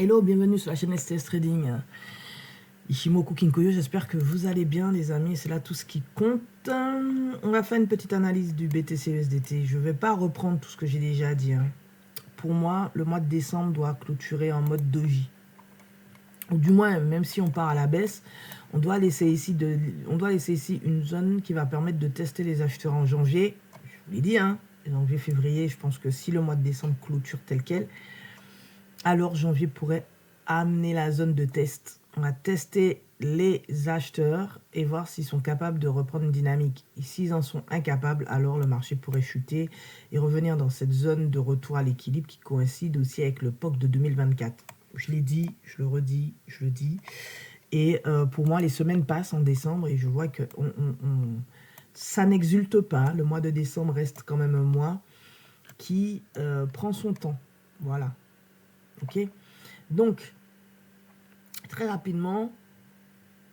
Hello, bienvenue sur la chaîne STS Trading. Ishimoku Kinkoyo, j'espère que vous allez bien les amis, c'est là tout ce qui compte. On va faire une petite analyse du BTC USDT. Je ne vais pas reprendre tout ce que j'ai déjà dit. Pour moi, le mois de décembre doit clôturer en mode doji. Ou du moins, même si on part à la baisse, on doit laisser ici une zone qui va permettre de tester les acheteurs en janvier. Je vous l'ai dit, janvier, février, je pense que si le mois de décembre clôture tel quel, alors janvier pourrait amener la zone de test. On va tester les acheteurs et voir s'ils sont capables de reprendre une dynamique. Et s'ils en sont incapables, alors le marché pourrait chuter et revenir dans cette zone de retour à l'équilibre qui coïncide aussi avec le POC de 2024. Je l'ai dit, je le redis, je le dis. Et pour moi, les semaines passent en décembre et je vois que ça n'exulte pas. Le mois de décembre reste quand même un mois qui prend son temps. Voilà. Ok. Donc, très rapidement,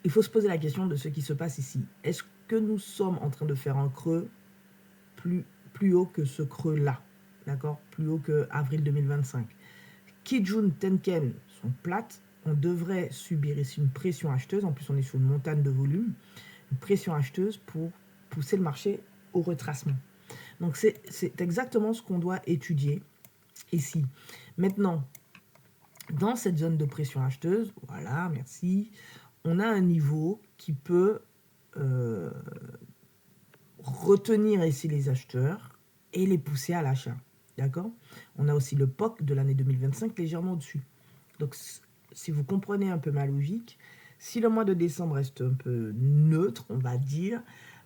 il faut se poser la question de ce qui se passe ici. Est-ce que nous sommes en train de faire un creux plus haut que ce creux-là? D'accord? Plus haut que avril 2025. Kijun, Tenken sont plates. On devrait subir ici une pression acheteuse. En plus, on est sur une montagne de volume. Une pression acheteuse pour pousser le marché au retracement. Donc, c'est exactement ce qu'on doit étudier ici. Maintenant, dans cette zone de pression acheteuse, voilà, merci, on a un niveau qui peut retenir ici les acheteurs et les pousser à l'achat. D'accord? On a aussi le POC de l'année 2025 légèrement au-dessus. Donc, si vous comprenez un peu ma logique, si le mois de décembre reste un peu neutre, on va dire,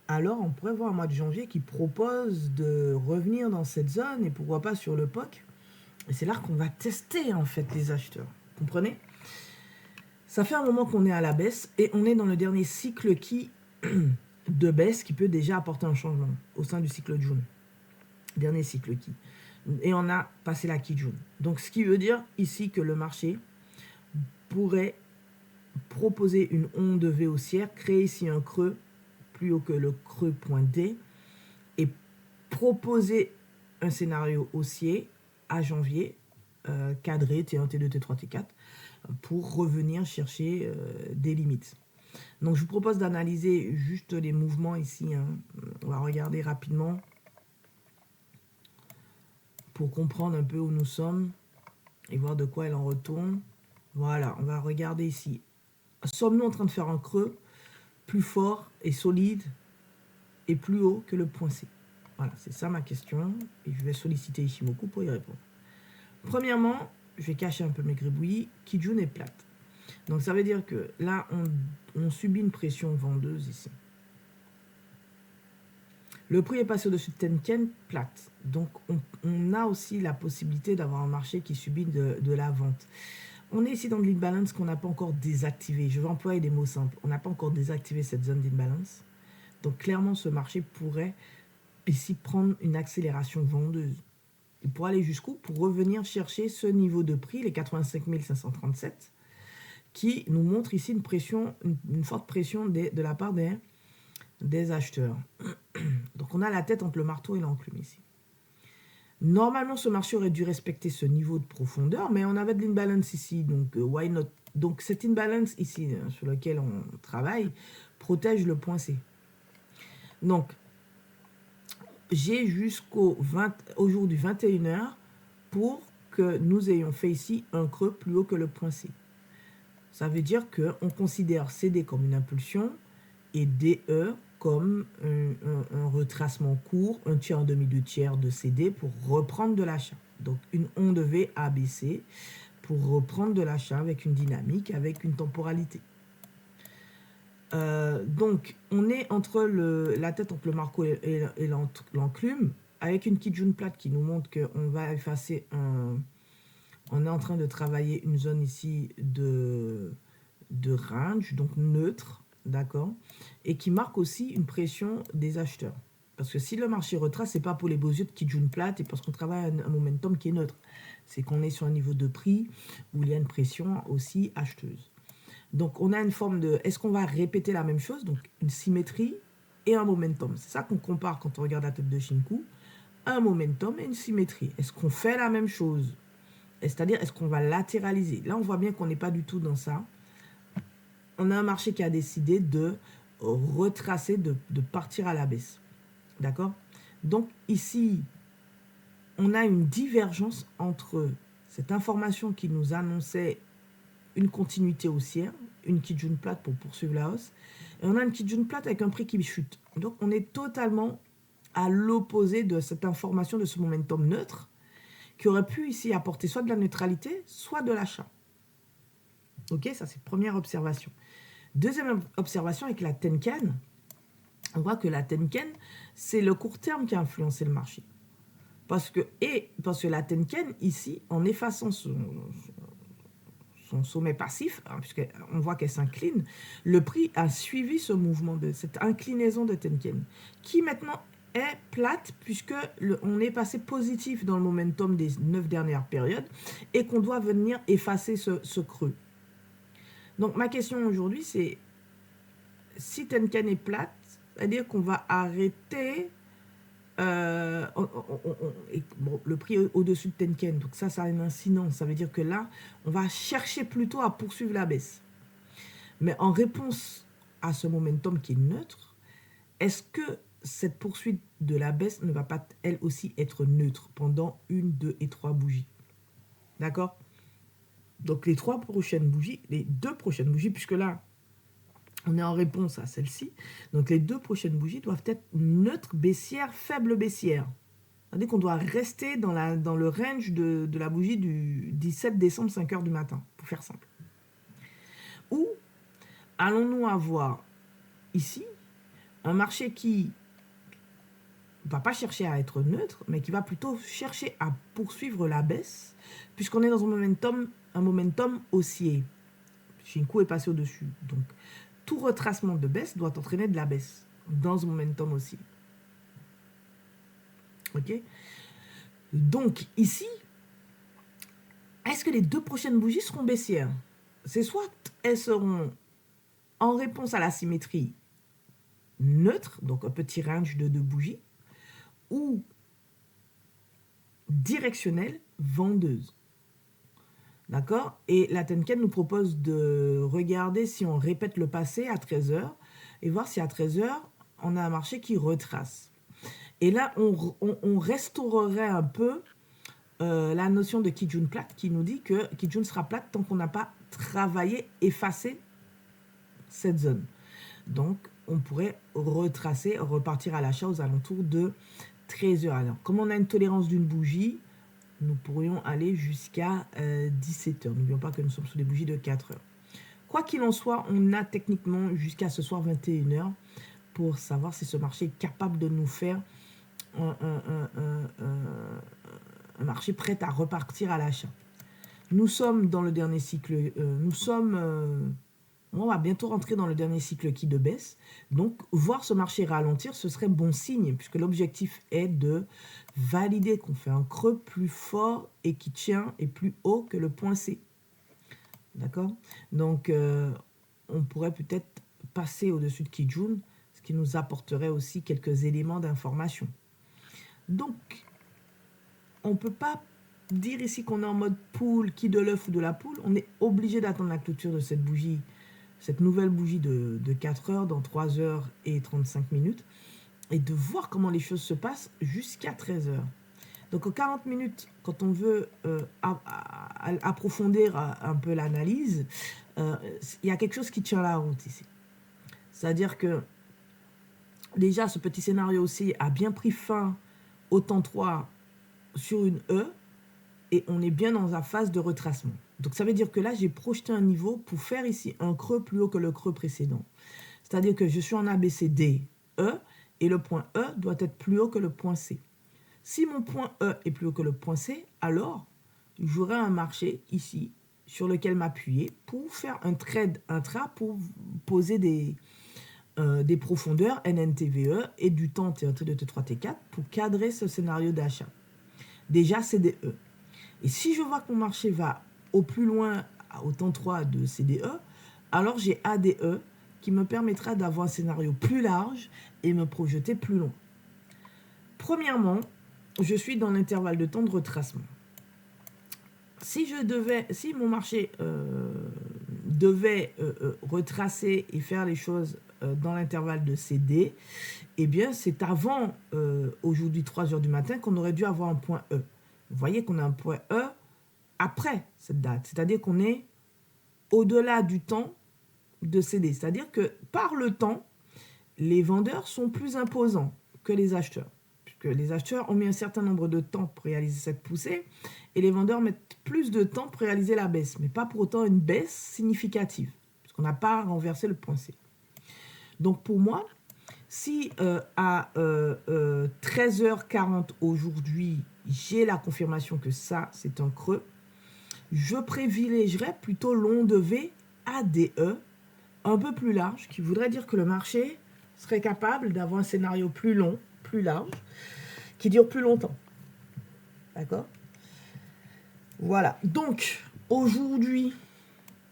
alors on pourrait voir un mois de janvier qui propose de revenir dans cette zone et pourquoi pas sur le POC. Et c'est là qu'on va tester en fait les acheteurs. Vous comprenez? Ça fait un moment qu'on est à la baisse et on est dans le dernier cycle de baisse qui peut déjà apporter un changement au sein du cycle Jun. Dernier cycle qui. Et on a passé la Kijun. Donc ce qui veut dire ici que le marché pourrait proposer une onde V haussière, créer ici un creux plus haut que le creux point D et proposer un scénario haussier à janvier, cadré T1, T2, T3, T4 pour revenir chercher des limites. Donc je vous propose d'analyser juste les mouvements ici. On va regarder rapidement pour comprendre un peu où nous sommes et voir de quoi elle en retourne. Voilà, on va regarder ici. Sommes-nous en train de faire un creux plus fort et solide et plus haut que le point C? Voilà, c'est ça ma question. Et je vais solliciter Ishimoku pour y répondre. Premièrement, je vais cacher un peu mes gribouillis. Kijun est plate. Donc ça veut dire que là, on subit une pression vendeuse ici. Le prix est passé au-dessus de Tenken, plate. Donc on a aussi la possibilité d'avoir un marché qui subit de la vente. On est ici dans de l'imbalance qu'on n'a pas encore désactivé. Je vais employer des mots simples. On n'a pas encore désactivé cette zone d'imbalance. Donc clairement, ce marché pourrait ici prendre une accélération vendeuse. Il pourrait aller jusqu'où? Pour revenir chercher ce niveau de prix, les 85 537, qui nous montre ici une pression, une forte pression de la part des acheteurs. Donc on a la tête entre le marteau et l'enclume ici. Normalement, ce marché aurait dû respecter ce niveau de profondeur, mais on avait de l'imbalance ici, donc why not? Donc cette imbalance ici, sur lequel on travaille, protège le point C. Donc, j'ai jusqu'au jour du 21h pour que nous ayons fait ici un creux plus haut que le point C. Ça veut dire qu'on considère CD comme une impulsion et DE comme un retracement court, un tiers, un demi, deux tiers de CD pour reprendre de l'achat. Donc une onde V ABC pour reprendre de l'achat avec une dynamique, avec une temporalité. Donc on est entre la tête entre le marteau et l'enclume avec une Kijun plate qui nous montre qu'on va effacer on est en train de travailler une zone ici de range, donc neutre, d'accord, et qui marque aussi une pression des acheteurs. Parce que si le marché retrace, c'est pas pour les beaux yeux de Kijun plate et parce qu'on travaille un momentum qui est neutre. C'est qu'on est sur un niveau de prix où il y a une pression aussi acheteuse. Donc on a une forme de... Est-ce qu'on va répéter la même chose? Donc une symétrie et un momentum. C'est ça qu'on compare quand on regarde la tête de Shinku. Un momentum et une symétrie. Est-ce qu'on fait la même chose C'est-à-dire, est-ce qu'on va latéraliser? Là, on voit bien qu'on n'est pas du tout dans ça. On a un marché qui a décidé de retracer, de partir à la baisse. D'accord? Donc, ici, on a une divergence entre cette information qui nous annonçait une continuité haussière, une Kijun plate pour poursuivre la hausse, et on a une Kijun plate avec un prix qui chute. Donc, on est totalement à l'opposé de cette information, de ce momentum neutre, qui aurait pu ici apporter soit de la neutralité, soit de l'achat. Ok, ça c'est première observation. Deuxième observation avec la Tenkan, on voit que la Tenkan, c'est le court terme qui a influencé le marché. Parce que la Tenkan, ici, en effaçant son sommet passif, hein, puisqu'on voit qu'elle s'incline, le prix a suivi ce mouvement, cette inclinaison de Tenkan, qui maintenant est plate, puisqu'on est passé positif dans le momentum des 9 dernières périodes, et qu'on doit venir effacer ce creux. Donc ma question aujourd'hui, c'est si Tenkan est plate, c'est-à-dire qu'on va arrêter le prix au-dessus de Tenkan, donc ça a une incidence. Ça veut dire que là, on va chercher plutôt à poursuivre la baisse. Mais en réponse à ce momentum qui est neutre, est-ce que cette poursuite de la baisse ne va pas, elle aussi, être neutre pendant 1, 2 et 3 bougies? D'accord? Donc les 2 prochaines bougies, puisque là, on est en réponse à celle-ci. Donc les 2 prochaines bougies doivent être neutres baissières, faibles baissières. C'est-à-dire qu'on doit rester dans le range de la bougie du 17 décembre, 5 h du matin, pour faire simple. Ou allons-nous avoir ici un marché qui ne va pas chercher à être neutre, mais qui va plutôt chercher à poursuivre la baisse, puisqu'on est dans un momentum haussier. Shinku est passé au-dessus. Donc, tout retracement de baisse doit entraîner de la baisse dans ce momentum haussier. Ok? Donc, ici, est-ce que les 2 prochaines bougies seront baissières? C'est soit elles seront en réponse à la symétrie neutre, donc un petit range de 2 bougies, ou directionnelle vendeuse. D'accord? Et la Tenkan nous propose de regarder si on répète le passé à 13 h et voir si à 13 h, on a un marché qui retrace. Et là, on restaurerait un peu la notion de Kijun plate qui nous dit que Kijun sera plate tant qu'on n'a pas travaillé, effacé cette zone. Donc, on pourrait retracer, repartir à l'achat aux alentours de 13 h. Alors, comme on a une tolérance d'une bougie, nous pourrions aller jusqu'à 17 h. N'oublions pas que nous sommes sous des bougies de 4 h. Quoi qu'il en soit, on a techniquement jusqu'à ce soir 21 h pour savoir si ce marché est capable de nous faire un marché prêt à repartir à l'achat. Nous sommes dans le dernier cycle, on va bientôt rentrer dans le dernier cycle qui de baisse. Donc, voir ce marché ralentir, ce serait bon signe, puisque l'objectif est de valider qu'on fait un creux plus fort et qui tient et plus haut que le point C. D'accord? Donc, on pourrait peut-être passer au-dessus de Kijun, ce qui nous apporterait aussi quelques éléments d'information. Donc, on ne peut pas dire ici qu'on est en mode poule, qui de l'œuf ou de la poule. On est obligé d'attendre la clôture de cette bougie, cette nouvelle bougie de 4 h dans 3 h et 35 minutes, et de voir comment les choses se passent jusqu'à 13 h. Donc, en 40 minutes, quand on veut approfondir un peu l'analyse, il y a quelque chose qui tient la route ici. C'est-à-dire que déjà, ce petit scénario aussi a bien pris fin au temps 3 sur une E, et on est bien dans la phase de retracement. Donc ça veut dire que là, j'ai projeté un niveau pour faire ici un creux plus haut que le creux précédent. C'est-à-dire que je suis en ABCD E, et le point E doit être plus haut que le point C. Si mon point E est plus haut que le point C, alors j'aurai un marché ici sur lequel m'appuyer pour faire un trade intra, pour poser des profondeurs NNTVE et du temps T1, T2, T3, T4 pour cadrer ce scénario d'achat. Déjà CDE. Et si je vois que mon marché va au plus loin, au temps 3 de CDE, alors j'ai ADE qui me permettra d'avoir un scénario plus large et me projeter plus loin. Premièrement, je suis dans l'intervalle de temps de retracement. si mon marché devait retracer et faire les choses dans l'intervalle de CD, eh bien, c'est avant, aujourd'hui 3 heures du matin, qu'on aurait dû avoir un point E. Vous voyez qu'on a un point E après cette date, c'est-à-dire qu'on est au-delà du temps de CD. C'est-à-dire que par le temps, les vendeurs sont plus imposants que les acheteurs, puisque les acheteurs ont mis un certain nombre de temps pour réaliser cette poussée, et les vendeurs mettent plus de temps pour réaliser la baisse, mais pas pour autant une baisse significative, puisqu'on n'a pas renversé le point C. Donc pour moi, si à 13h40 aujourd'hui, j'ai la confirmation que ça, c'est un creux, je privilégierais plutôt l'onde V ADE un peu plus large, qui voudrait dire que le marché serait capable d'avoir un scénario plus long, plus large, qui dure plus longtemps. D'accord? Voilà. Donc, aujourd'hui,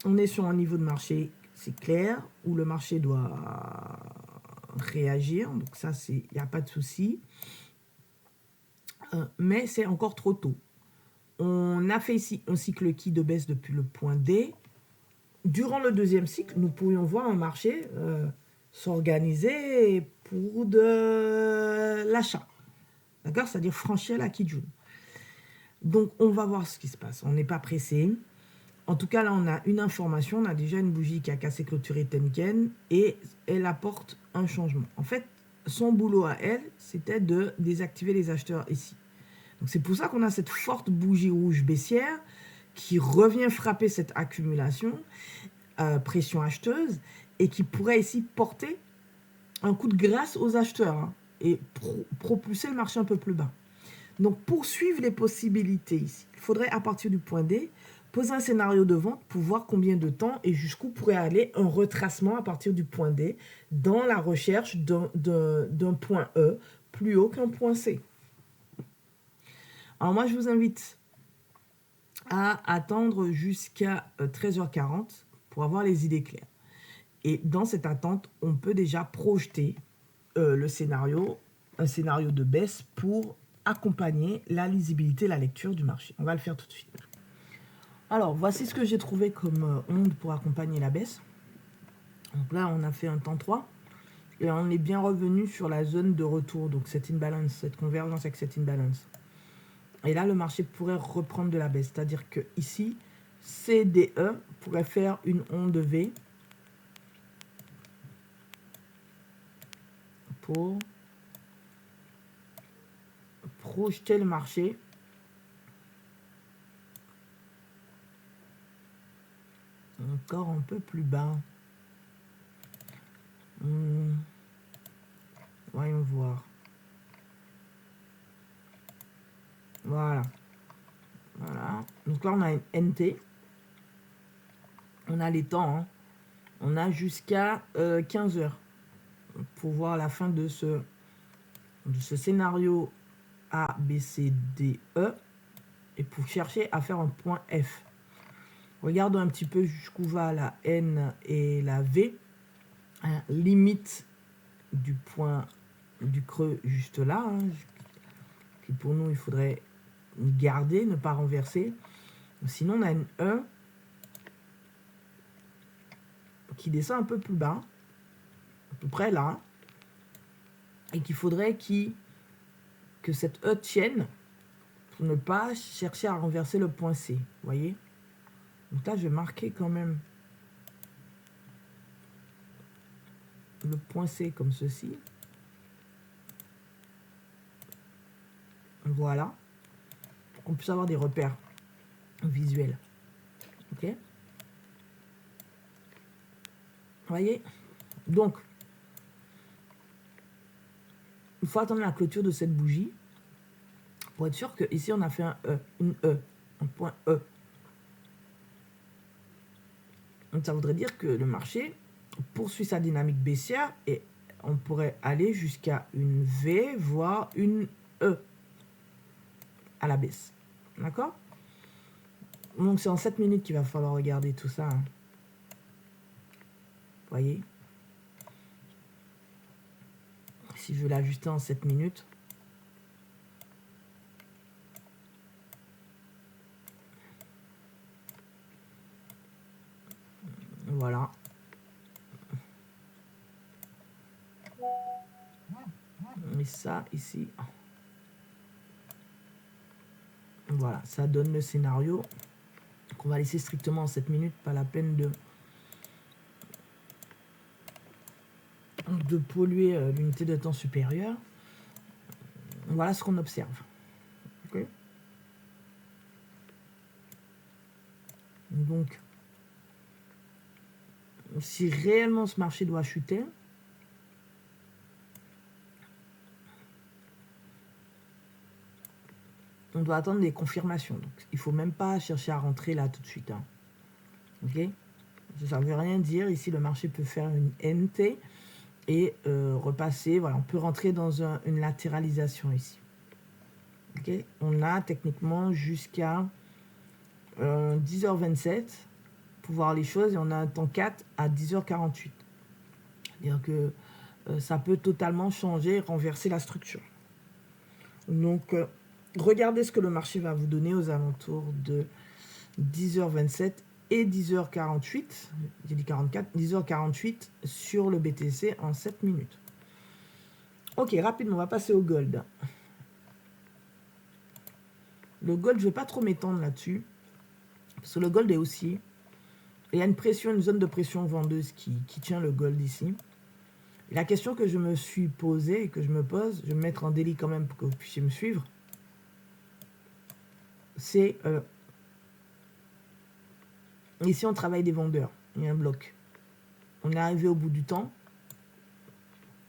on est sur un niveau de marché, c'est clair, où le marché doit réagir. Donc ça, il n'y a pas de souci. Mais c'est encore trop tôt. On a fait ici un cycle qui de baisse depuis le point D. Durant le deuxième cycle, nous pourrions voir un marché s'organiser pour de l'achat. D'accord? C'est-à-dire franchir la Kijun. Donc, on va voir ce qui se passe. On n'est pas pressé. En tout cas, là, on a une information. On a déjà une bougie qui a cassé clôturé Tenken et elle apporte un changement. En fait, son boulot à elle, c'était de désactiver les acheteurs ici. Donc, c'est pour ça qu'on a cette forte bougie rouge baissière qui revient frapper cette accumulation, pression acheteuse, et qui pourrait ici porter un coup de grâce aux acheteurs hein, et propulser le marché un peu plus bas. Donc, pour suivre les possibilités ici, il faudrait, à partir du point D, poser un scénario de vente pour voir combien de temps et jusqu'où pourrait aller un retracement à partir du point D dans la recherche d'un point E plus haut qu'un point C. Alors, moi, je vous invite à attendre jusqu'à 13h40 pour avoir les idées claires. Et dans cette attente, on peut déjà projeter un scénario de baisse pour accompagner la lisibilité, la lecture du marché. On va le faire tout de suite. Alors, voici ce que j'ai trouvé comme onde pour accompagner la baisse. Donc là, on a fait un temps 3 et on est bien revenu sur la zone de retour, donc cette imbalance, cette convergence avec cette imbalance. Et là, le marché pourrait reprendre de la baisse, c'est-à-dire que ici, CDE pourrait faire une onde V pour projeter le marché encore un peu plus bas. Voyons voir. Voilà. Voilà. Donc là, on a une NT. On a les temps. Hein. On a jusqu'à 15 heures pour voir la fin de ce scénario A, B, C, D, E. Et pour chercher à faire un point F. Regardons un petit peu jusqu'où va la N et la V. Hein, limite du point du creux juste là. Hein, qui pour nous, il faudrait garder, ne pas renverser. Sinon, on a une E qui descend un peu plus bas, à peu près là, et qu'il faudrait que cette E tienne pour ne pas chercher à renverser le point C. Vous voyez? Donc là, je vais marquer quand même le point C comme ceci. Voilà. Pour qu'on puisse avoir des repères visuels. Ok? Vous voyez? Donc, il faut attendre la clôture de cette bougie pour être sûr qu'ici, on a fait un point E. Donc, ça voudrait dire que le marché poursuit sa dynamique baissière et on pourrait aller jusqu'à une V, voire une E à la baisse. D'accord? Donc, c'est en 7 minutes qu'il va falloir regarder tout ça. Hein. Vous voyez? Si je veux l'ajuster en 7 minutes. Et ça, ici. Voilà, ça donne le scénario qu'on va laisser strictement en 7 minutes. Pas la peine de polluer l'unité de temps supérieure. Voilà ce qu'on observe. Okay. Donc, si réellement ce marché doit chuter, on doit attendre des confirmations. Donc, il ne faut même pas chercher à rentrer là tout de suite. Hein. Ok, ça ne veut rien dire. Ici, le marché peut faire une NT et repasser. Voilà, on peut rentrer dans une latéralisation ici. Okay, on a techniquement jusqu'à 10h27 pour voir les choses et on a un temps 4 à 10h48. C'est-à-dire que ça peut totalement changer, renverser la structure. Donc, regardez ce que le marché va vous donner aux alentours de 10h27 et 10h48. J'ai dit 44, 10h48 sur le BTC en 7 minutes. Ok, rapidement, on va passer au gold. Le gold, je ne vais pas trop m'étendre là-dessus. Parce que le gold est haussier. Il y a une pression, une zone de pression vendeuse qui tient le gold ici. Et la question que je me suis posée et que je me pose, je vais me mettre en délit quand même pour que vous puissiez me suivre, c'est ici on travaille des vendeurs. Il y a un bloc. On est arrivé au bout du temps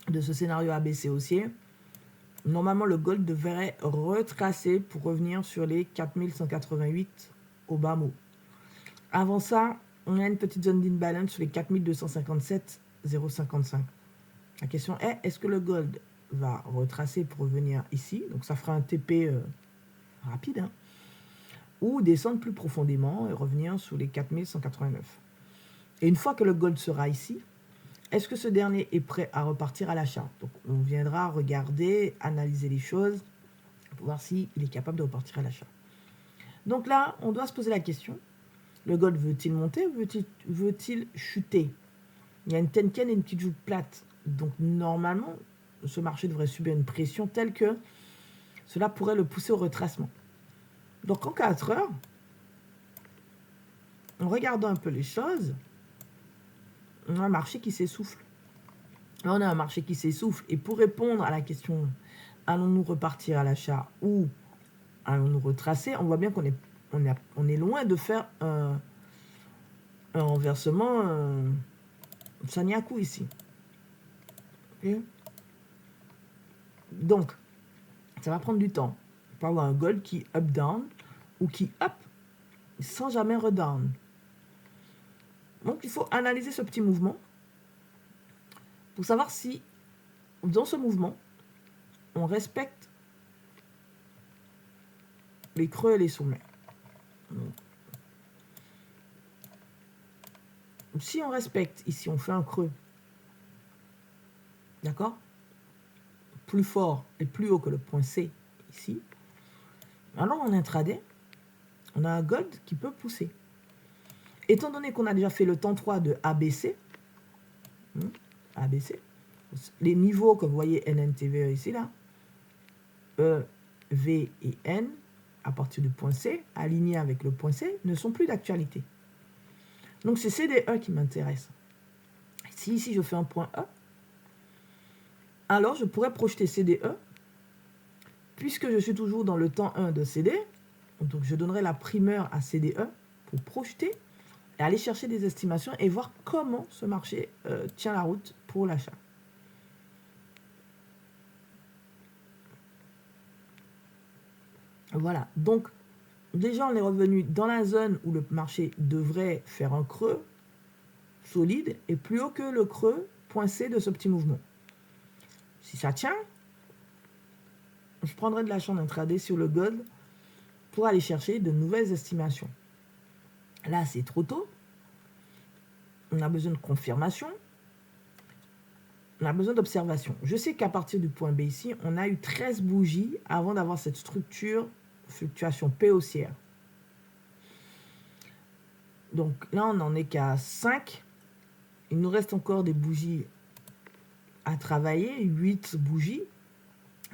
de ce scénario ABC haussier. Normalement, le gold devrait retracer pour revenir sur les 4188 au bas mot. Avant ça, on a une petite zone d'imbalance sur les 4257,055. La question est, est-ce que le gold va retracer pour revenir ici? Donc ça fera un TP rapide. Hein, ou descendre plus profondément et revenir sous les 4189. Et une fois que le gold sera ici, est-ce que ce dernier est prêt à repartir à l'achat? Donc on viendra regarder, analyser les choses pour voir s'il est capable de repartir à l'achat. Donc là, on doit se poser la question, le gold veut-il monter ou veut-il chuter? Il y a une Tenken et une petite joue plate. Donc normalement, ce marché devrait subir une pression telle que cela pourrait le pousser au retracement. Donc en 4 heures, en regardant un peu les choses, on a un marché qui s'essouffle. Là, on a un marché qui s'essouffle. Et pour répondre à la question, allons-nous repartir à l'achat ou allons-nous retracer, on voit bien qu'on est loin de faire un renversement Sanyaku ici. Okay. Donc, ça va prendre du temps. On peut avoir un gold qui up-down ou qui up sans jamais redown. Donc, il faut analyser ce petit mouvement pour savoir si, dans ce mouvement, on respecte les creux et les sommets. Donc, si on respecte, ici, on fait un creux, d'accord, plus fort et plus haut que le point C, ici, alors en intraday, on a un gold qui peut pousser. Étant donné qu'on a déjà fait le temps 3 de ABC, ABC, les niveaux que vous voyez NNTV ici, là, E, V et N, à partir du point C, alignés avec le point C, ne sont plus d'actualité. Donc c'est CDE qui m'intéresse. Si ici je fais un point E, alors je pourrais projeter CDE, puisque je suis toujours dans le temps 1 de CD, donc je donnerai la primeur à CDE pour projeter et aller chercher des estimations et voir comment ce marché tient la route pour l'achat. Voilà, donc déjà on est revenu dans la zone où le marché devrait faire un creux solide et plus haut que le creux point C de ce petit mouvement. Si ça tient, je prendrai de l'achat intraday sur le gold pour aller chercher de nouvelles estimations. Là, c'est trop tôt. On a besoin de confirmation. On a besoin d'observation. Je sais qu'à partir du point B ici, on a eu 13 bougies avant d'avoir cette structure fluctuation P haussière. Donc là, on n'en est qu'à 5. Il nous reste encore des bougies à travailler, 8 bougies.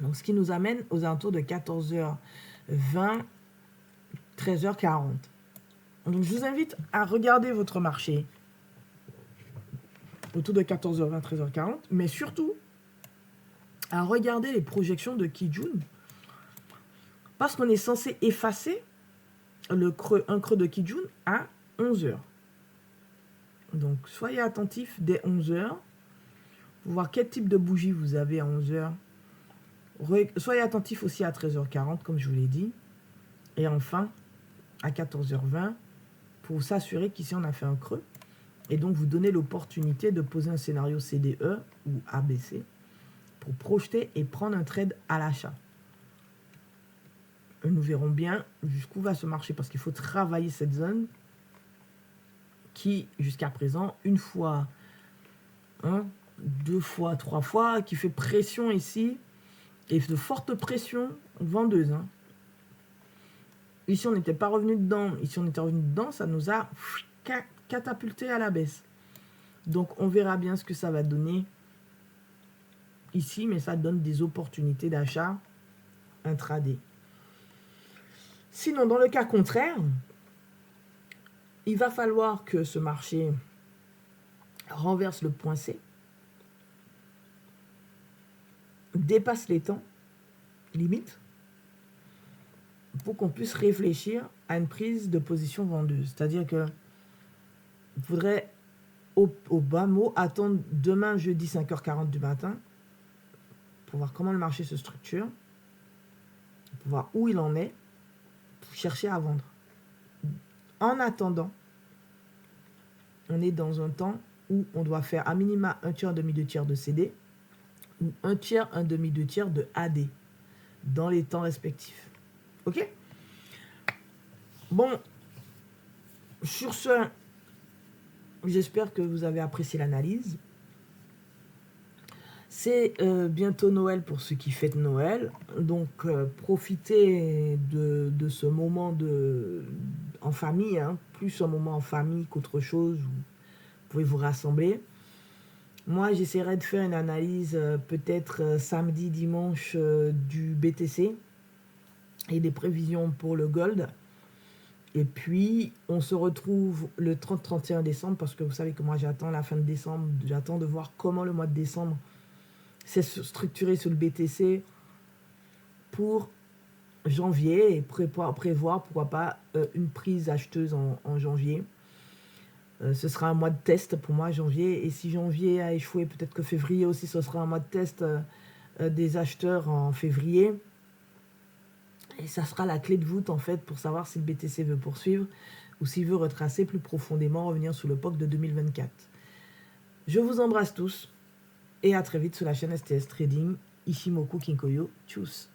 Donc, ce qui nous amène aux alentours de 14h20, 13h40. Donc, je vous invite à regarder votre marché autour de 14h20, 13h40, mais surtout à regarder les projections de Kijun, parce qu'on est censé effacer un creux de Kijun à 11h. Donc, soyez attentifs dès 11h pour voir quel type de bougie vous avez à 11h. Soyez attentifs aussi à 13h40, comme je vous l'ai dit. Et enfin, à 14h20, pour s'assurer qu'ici, on a fait un creux. Et donc, vous donnez l'opportunité de poser un scénario CDE ou ABC pour projeter et prendre un trade à l'achat. Nous verrons bien jusqu'où va ce marché, parce qu'il faut travailler cette zone qui, jusqu'à présent, une fois, 2 fois, 3 fois, qui fait pression ici, et de forte pression vendeuse. Ici, on n'était pas revenu dedans. Ici, on était revenu dedans, ça nous a catapulté à la baisse. Donc, on verra bien ce que ça va donner ici, mais ça donne des opportunités d'achat intraday. Sinon, dans le cas contraire, il va falloir que ce marché renverse le point C, dépasse les temps limites, pour qu'on puisse réfléchir à une prise de position vendeuse. C'est-à-dire que il faudrait, au bas mot, attendre demain, jeudi, 5h40 du matin, pour voir comment le marché se structure, pour voir où il en est, pour chercher à vendre. En attendant, on est dans un temps où on doit faire à minima un tiers, un demi, 2 tiers de CD, ou un tiers, un demi, 2 tiers de AD, dans les temps respectifs. Ok? Bon, sur ce, j'espère que vous avez apprécié l'analyse. C'est bientôt Noël pour ceux qui fêtent Noël. Donc, profitez de ce moment en famille, plus un moment en famille qu'autre chose. Vous pouvez vous rassembler. Moi, j'essaierai de faire une analyse peut-être samedi, dimanche du BTC et des prévisions pour le gold. Et puis, on se retrouve le 30-31 décembre, parce que vous savez que moi, j'attends la fin de décembre. J'attends de voir comment le mois de décembre s'est structuré sur le BTC pour janvier et prévoir pourquoi pas une prise acheteuse en janvier. Ce sera un mois de test pour moi, janvier. Et si janvier a échoué, peut-être que février aussi, ce sera un mois de test des acheteurs en février. Et ça sera la clé de voûte, en fait, pour savoir si le BTC veut poursuivre ou s'il veut retracer plus profondément, revenir sous le POC de 2024. Je vous embrasse tous et à très vite sur la chaîne STS Trading. Ishimoku Kinkoyo. Tchuss.